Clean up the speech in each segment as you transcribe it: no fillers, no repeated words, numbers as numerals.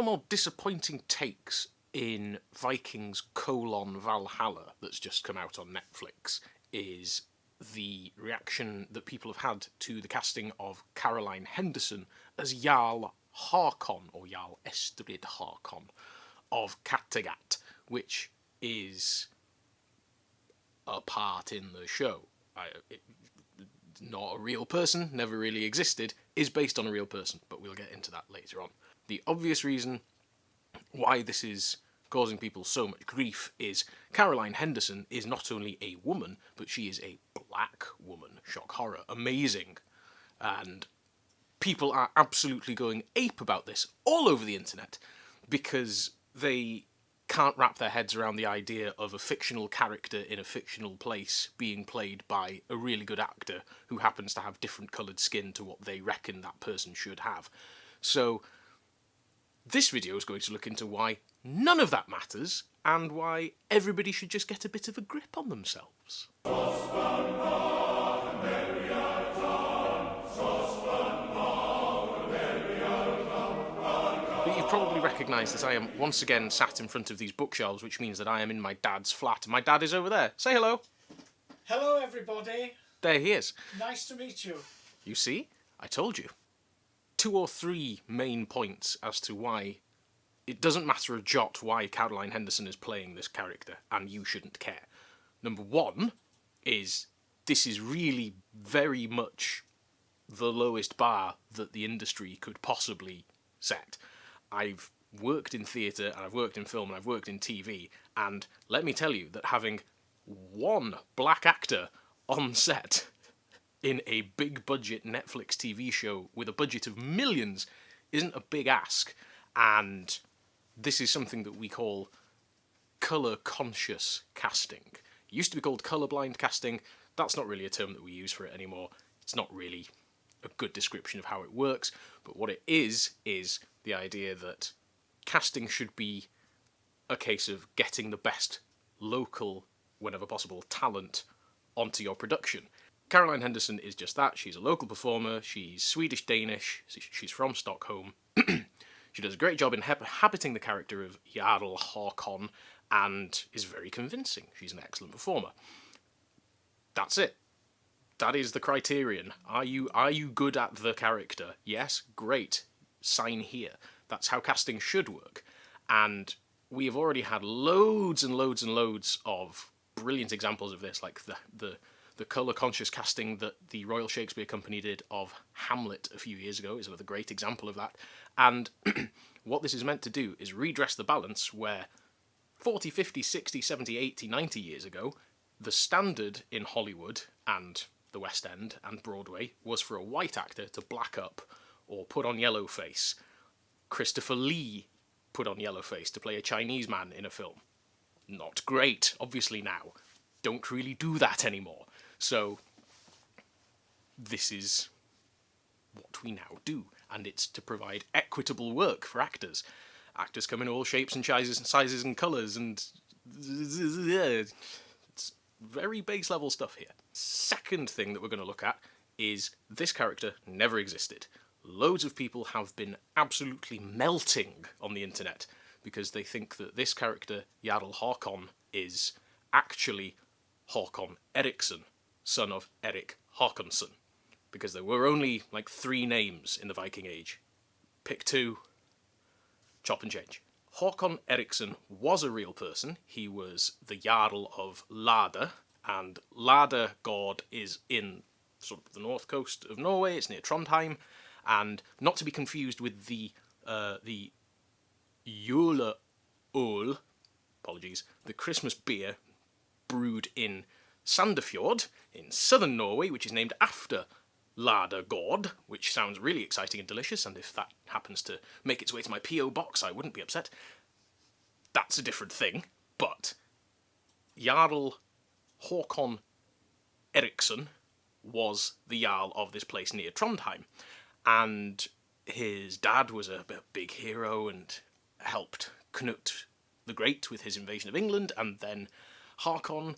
the more disappointing takes in Vikings: Valhalla that's just come out on Netflix is the reaction that people have had to the casting of Caroline Henderson as Jarl Haakon, or Jarl Estrid Haakon, of Kattegat, which is a part in the show. Not a real person, never really existed, is based on a real person, but we'll get into that later on. The obvious reason why this is causing people so much grief is Caroline Henderson is not only a woman, but she is a black woman. Shock horror. Amazing. And people are absolutely going ape about this all over the internet because they can't wrap their heads around the idea of a fictional character in a fictional place being played by a really good actor who happens to have different coloured skin to what they reckon that person should have. So this video is going to look into why none of that matters and why everybody should just get a bit of a grip on themselves. But you've probably recognised that I am once again sat in front of these bookshelves, which means that I am in my dad's flat. My dad is over there. Say hello. Hello, everybody. There he is. Nice to meet you. You see? I told you. 2 or 3 main points as to why it doesn't matter a jot why Caroline Henderson is playing this character, and you shouldn't care. Number 1 is this is really very much the lowest bar that the industry could possibly set. I've worked in theatre, and I've worked in film, and I've worked in TV, and let me tell you that having one black actor on set in a big budget Netflix TV show with a budget of millions isn't a big ask, and this is something that we call colour-conscious casting. It used to be called colourblind casting. That's not really a term that we use for it anymore. It's not really a good description of how it works, but what it is the idea that casting should be a case of getting the best local, whenever possible, talent onto your production. Caroline Henderson is just that. She's a local performer. She's Swedish-Danish. She's from Stockholm. She does a great job inhabiting the character of Jarl Haakon and is very convincing. She's an excellent performer. That's it. That is the criterion. Are you good at the character? Yes? Great. Sign here. That's how casting should work. And we have already had loads and loads and loads of brilliant examples of this, like the colour-conscious casting that the Royal Shakespeare Company did of Hamlet a few years ago is another great example of that. And what this is meant to do is redress the balance where 40, 50, 60, 70, 80, 90 years ago, the standard in Hollywood and the West End and Broadway was for a white actor to black up or put on yellowface. Christopher Lee put on yellowface to play a Chinese man in a film. Not great, obviously now. Don't really do that anymore. So, this is what we now do, and it's to provide equitable work for actors. Actors come in all shapes and sizes and colours, and it's very base level stuff here. Second thing that we're going to look at is this character never existed. Loads of people have been absolutely melting on the internet because they think that this character, Jarl Haakon, is actually Haakon Eriksson, son of Erik Haakonsson, because there were only like 3 names in the Viking Age. Pick 2, chop and change. Haakon Eriksson was a real person. He was the Jarl of Lade, and Lade god is in sort of the north coast of Norway. It's near Trondheim, and not to be confused with the Jule Øl, apologies, the Christmas beer brewed in Sandefjord in southern Norway, which is named after Lade god, which sounds really exciting and delicious, and if that happens to make its way to my P.O. box, I wouldn't be upset. That's a different thing, but Jarl Haakon Eriksson was the Jarl of this place near Trondheim, and his dad was a big hero and helped Knut the Great with his invasion of England, and then Haakon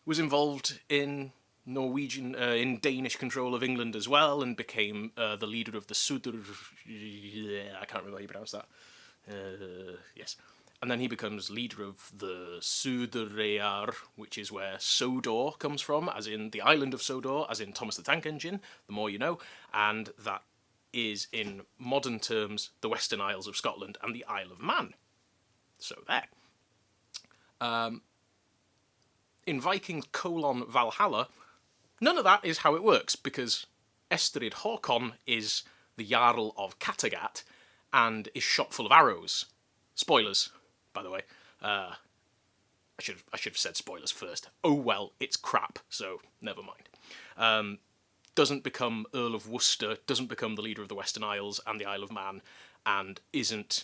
was involved in in Danish control of England as well, and became the leader of the I can't remember how you pronounce that. Yes. And then he becomes leader of the Suðureyjar, which is where Sodor comes from, as in the island of Sodor, as in Thomas the Tank Engine, the more you know, and that is, in modern terms, the Western Isles of Scotland and the Isle of Man. So there. In Vikings Valhalla, none of that is how it works, because Estrid Haakon is the Jarl of Kattegat and is shot full of arrows. Spoilers, by the way. I should have said spoilers first. Oh well, it's crap, so never mind. Doesn't become Earl of Worcester, doesn't become the leader of the Western Isles and the Isle of Man, and isn't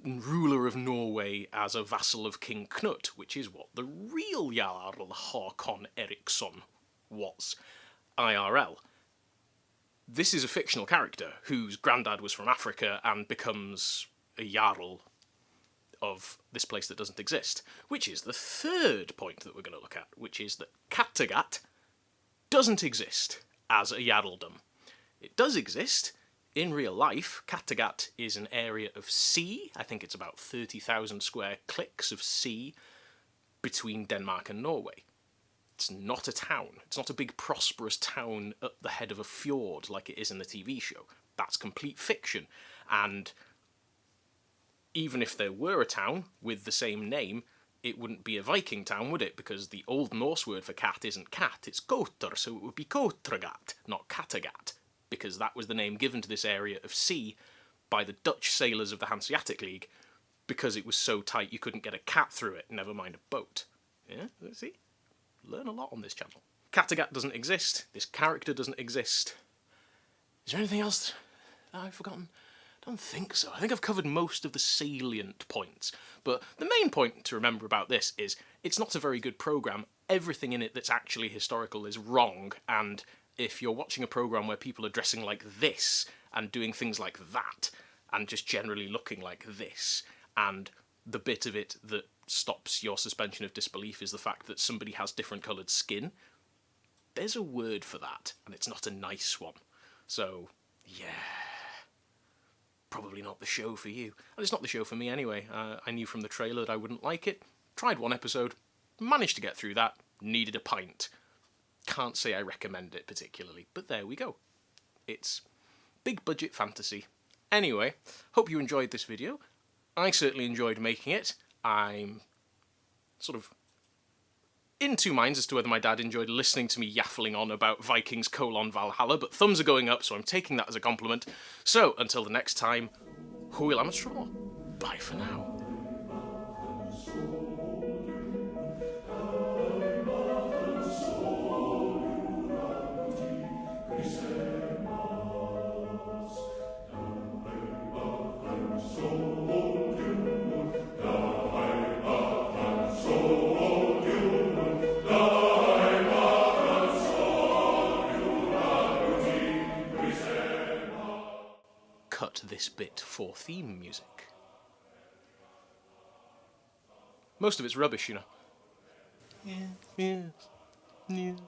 ruler of Norway as a vassal of King Knut, which is what the real Jarl Haakon Eriksson was, IRL. This is a fictional character whose granddad was from Africa and becomes a Jarl of this place that doesn't exist, which is the third point that we're going to look at, which is that Kattegat doesn't exist as a Jarldom. It does exist in real life. Kattegat is an area of sea. I think it's about 30,000 square clicks of sea between Denmark and Norway. It's not a town. It's not a big prosperous town at the head of a fjord like it is in the TV show. That's complete fiction. And even if there were a town with the same name, it wouldn't be a Viking town, would it? Because the Old Norse word for cat isn't cat, it's Kotur, so it would be Kotragat, not Kattegat, because that was the name given to this area of sea by the Dutch sailors of the Hanseatic League, because it was so tight you couldn't get a cat through it, never mind a boat. Yeah, see? Learn a lot on this channel. Kattegat doesn't exist, this character doesn't exist. Is there anything else that I've forgotten? I don't think so. I think I've covered most of the salient points. But the main point to remember about this is it's not a very good programme. Everything in it that's actually historical is wrong, and if you're watching a programme where people are dressing like this and doing things like that and just generally looking like this, and the bit of it that stops your suspension of disbelief is the fact that somebody has different coloured skin, there's a word for that, and it's not a nice one. So, yeah, probably not the show for you. And it's not the show for me anyway. I knew from the trailer that I wouldn't like it. Tried one episode, managed to get through that, needed a pint. Can't say I recommend it particularly, but there we go. It's big budget fantasy. Anyway, hope you enjoyed this video. I certainly enjoyed making it. I'm sort of in two minds as to whether my dad enjoyed listening to me yaffling on about Vikings Valhalla, but thumbs are going up, so I'm taking that as a compliment. So, until the next time, hwyl am y tro. Bye for now. Cut this bit for theme music. Most of it's rubbish, you know. Yeah. Yes. Yes.